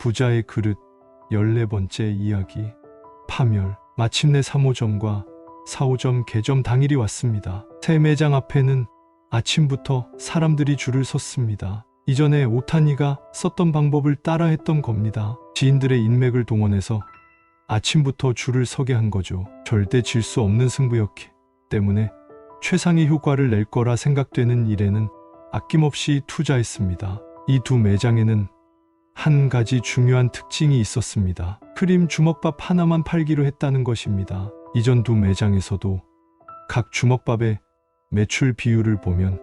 부자의 그릇 14번째 이야기. 파멸. 마침내 3호점과 4호점 개점 당일이 왔습니다. 새 매장 앞에는 아침부터 사람들이 줄을 섰습니다. 이전에 오타니가 썼던 방법을 따라했던 겁니다. 지인들의 인맥을 동원해서 아침부터 줄을 서게 한 거죠. 절대 질 수 없는 승부였기 때문에 최상의 효과를 낼 거라 생각되는 일에는 아낌없이 투자했습니다. 이 두 매장에는 한 가지 중요한 특징이 있었습니다. 크림 주먹밥 하나만 팔기로 했다는 것입니다. 이전 두 매장에서도 각 주먹밥의 매출 비율을 보면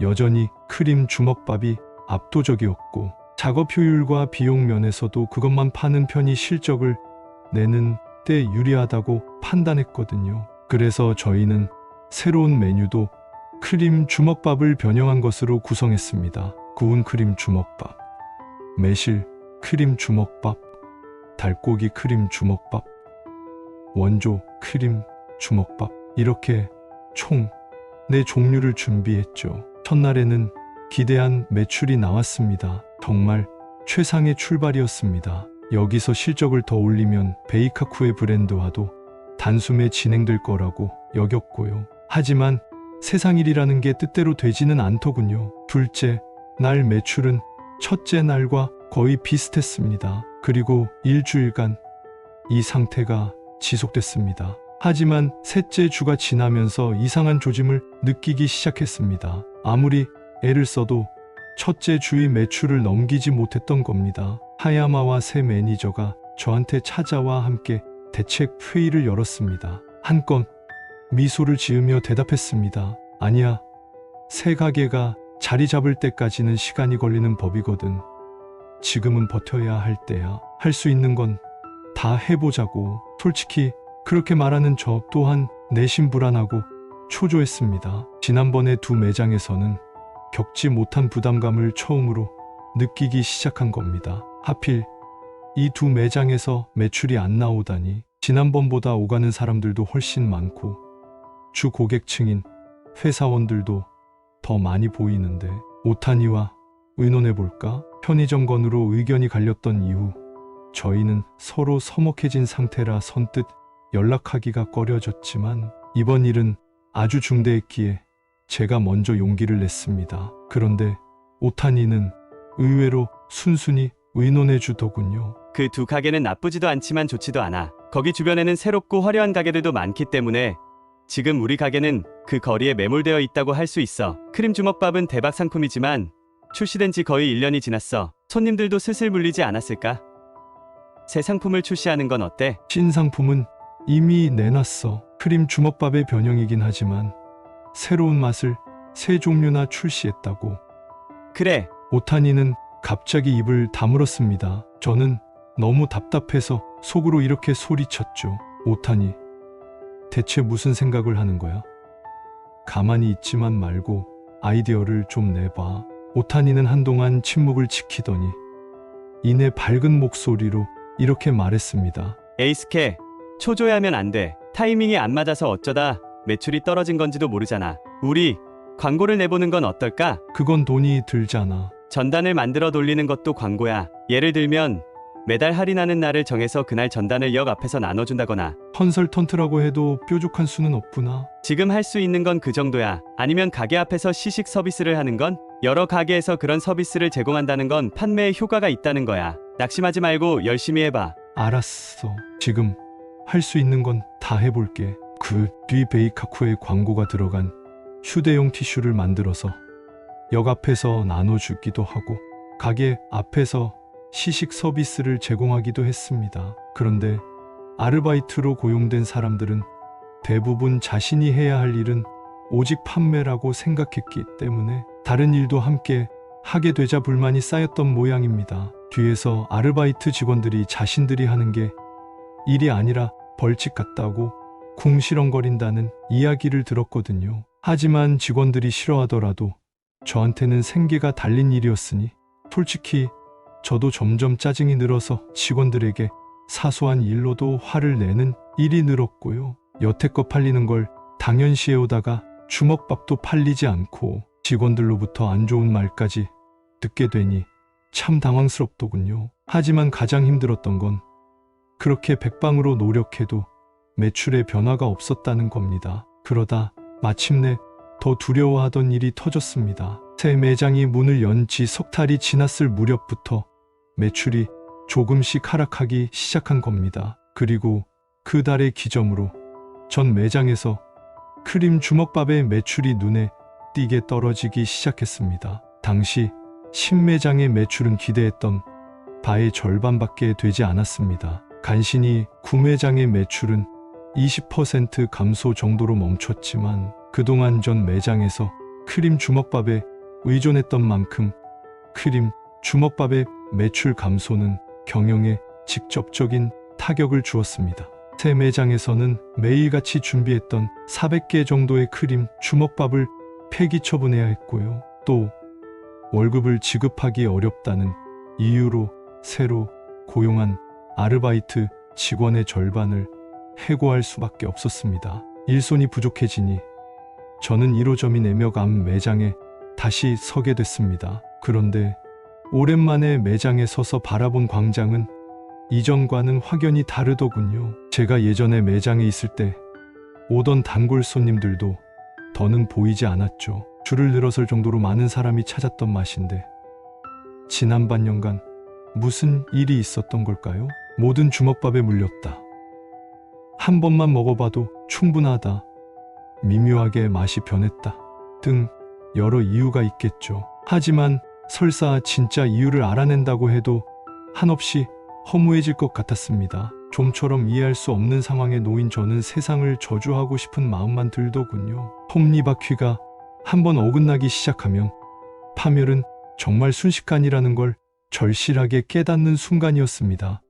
여전히 크림 주먹밥이 압도적이었고 작업 효율과 비용 면에서도 그것만 파는 편이 실적을 내는 데 유리하다고 판단했거든요. 그래서 저희는 새로운 메뉴도 크림 주먹밥을 변형한 것으로 구성했습니다. 구운 크림 주먹밥, 매실 크림 주먹밥, 달고기 크림 주먹밥, 원조 크림 주먹밥, 이렇게 총 4종류를 준비했죠. 첫날에는 기대한 매출이 나왔습니다. 정말 최상의 출발이었습니다. 여기서 실적을 더 올리면 베이카쿠의 브랜드화도 단숨에 진행될 거라고 여겼고요. 하지만 세상 일이라는 게 뜻대로 되지는 않더군요. 둘째 날 매출은 첫째 날과 거의 비슷했습니다. 그리고 일주일간 이 상태가 지속됐습니다. 하지만 셋째 주가 지나면서 이상한 조짐을 느끼기 시작했습니다. 아무리 애를 써도 첫째 주의 매출을 넘기지 못했던 겁니다. 하야마와 새 매니저가 저한테 찾아와 함께 대책 회의를 열었습니다. 한껏 미소를 지으며 대답했습니다. 아니야, 새 가게가 자리 잡을 때까지는 시간이 걸리는 법이거든. 지금은 버텨야 할 때야. 할 수 있는 건 다 해보자고. 솔직히 그렇게 말하는 저 또한 내심 불안하고 초조했습니다. 지난번에 두 매장에서는 겪지 못한 부담감을 처음으로 느끼기 시작한 겁니다. 하필 이 두 매장에서 매출이 안 나오다니. 지난번보다 오가는 사람들도 훨씬 많고 주 고객층인 회사원들도 더 많이 보이는데 오타니와 의논해볼까? 편의점 건으로 의견이 갈렸던 이후 저희는 서로 서먹해진 상태라 선뜻 연락하기가 꺼려졌지만 이번 일은 아주 중대했기에 제가 먼저 용기를 냈습니다. 그런데 오타니는 의외로 순순히 의논해주더군요. 그 두 가게는 나쁘지도 않지만 좋지도 않아. 거기 주변에는 새롭고 화려한 가게들도 많기 때문에 지금 우리 가게는 그 거리에 매몰되어 있다고 할 수 있어. 크림 주먹밥은 대박 상품이지만 출시된 지 거의 1년이 지났어. 손님들도 슬슬 물리지 않았을까? 새 상품을 출시하는 건 어때? 신상품은 이미 내놨어. 크림 주먹밥의 변형이긴 하지만 새로운 맛을 3종류나 출시했다고. 그래. 오타니는 갑자기 입을 다물었습니다. 저는 너무 답답해서 속으로 이렇게 소리쳤죠. 오타니, 대체 무슨 생각을 하는 거야? 가만히 있지만 말고 아이디어를 좀 내봐. 오타니는 한동안 침묵을 지키더니 이내 밝은 목소리로 이렇게 말했습니다. 에이스케, 초조해하면 안 돼. 타이밍이 안 맞아서 어쩌다 매출이 떨어진 건지도 모르잖아. 우리 광고를 내보는 건 어떨까? 그건 돈이 들잖아. 전단을 만들어 돌리는 것도 광고야. 예를 들면 매달 할인하는 날을 정해서 그날 전단을 역 앞에서 나눠준다거나. 컨설턴트라고 해도 뾰족한 수는 없구나. 지금 할 수 있는 건 그 정도야. 아니면 가게 앞에서 시식 서비스를 하는 건? 여러 가게에서 그런 서비스를 제공한다는 건 판매에 효과가 있다는 거야. 낙심하지 말고 열심히 해봐. 알았어. 지금 할 수 있는 건 다 해볼게. 그 뒤 베이카쿠의 광고가 들어간 휴대용 티슈를 만들어서 역 앞에서 나눠주기도 하고 가게 앞에서 시식 서비스를 제공하기도 했습니다. 그런데 아르바이트로 고용된 사람들은 대부분 자신이 해야 할 일은 오직 판매라고 생각했기 때문에 다른 일도 함께 하게 되자 불만이 쌓였던 모양입니다. 뒤에서 아르바이트 직원들이 자신들이 하는 게 일이 아니라 벌칙 같다고 궁시렁거린다는 이야기를 들었거든요. 하지만 직원들이 싫어하더라도 저한테는 생계가 달린 일이었으니 솔직히 저도 점점 짜증이 늘어서 직원들에게 사소한 일로도 화를 내는 일이 늘었고요. 여태껏 팔리는 걸 당연시해오다가 주먹밥도 팔리지 않고 직원들로부터 안 좋은 말까지 듣게 되니 참 당황스럽더군요. 하지만 가장 힘들었던 건 그렇게 백방으로 노력해도 매출에 변화가 없었다는 겁니다. 그러다 마침내 더 두려워하던 일이 터졌습니다. 새 매장이 문을 연 지 석 달이 지났을 무렵부터 매출이 조금씩 하락하기 시작한 겁니다. 그리고 그 달의 기점으로 전 매장에서 크림 주먹밥의 매출이 눈에 띄게 떨어지기 시작했습니다. 당시 신매장의 매출은 기대했던 바의 절반밖에 되지 않았습니다. 간신히 구매장의 매출은 20% 감소 정도로 멈췄지만 그동안 전 매장에서 크림 주먹밥에 의존했던 만큼 크림 주먹밥의 매출 감소는 경영에 직접적인 타격을 주었습니다. 새 매장에서는 매일같이 준비했던 400개 정도의 크림 주먹밥을 폐기 처분해야 했고요. 또 월급을 지급하기 어렵다는 이유로 새로 고용한 아르바이트 직원의 절반을 해고할 수밖에 없었습니다. 일손이 부족해지니 저는 1호점인 애며감 매장에 다시 서게 됐습니다. 그런데 오랜만에 매장에 서서 바라본 광장은 이전과는 확연히 다르더군요. 제가 예전에 매장에 있을 때 오던 단골 손님들도 더는 보이지 않았죠. 줄을 늘어설 정도로 많은 사람이 찾았던 맛인데 지난 반년간 무슨 일이 있었던 걸까요? 모든 주먹밥에 물렸다. 한 번만 먹어봐도 충분하다. 미묘하게 맛이 변했다. 등 여러 이유가 있겠죠. 하지만 설사 진짜 이유를 알아낸다고 해도 한없이 허무해질 것 같았습니다. 좀처럼 이해할 수 없는 상황에 놓인 저는 세상을 저주하고 싶은 마음만 들더군요. 톱니바퀴가 한번 어긋나기 시작하면 파멸은 정말 순식간이라는 걸 절실하게 깨닫는 순간이었습니다.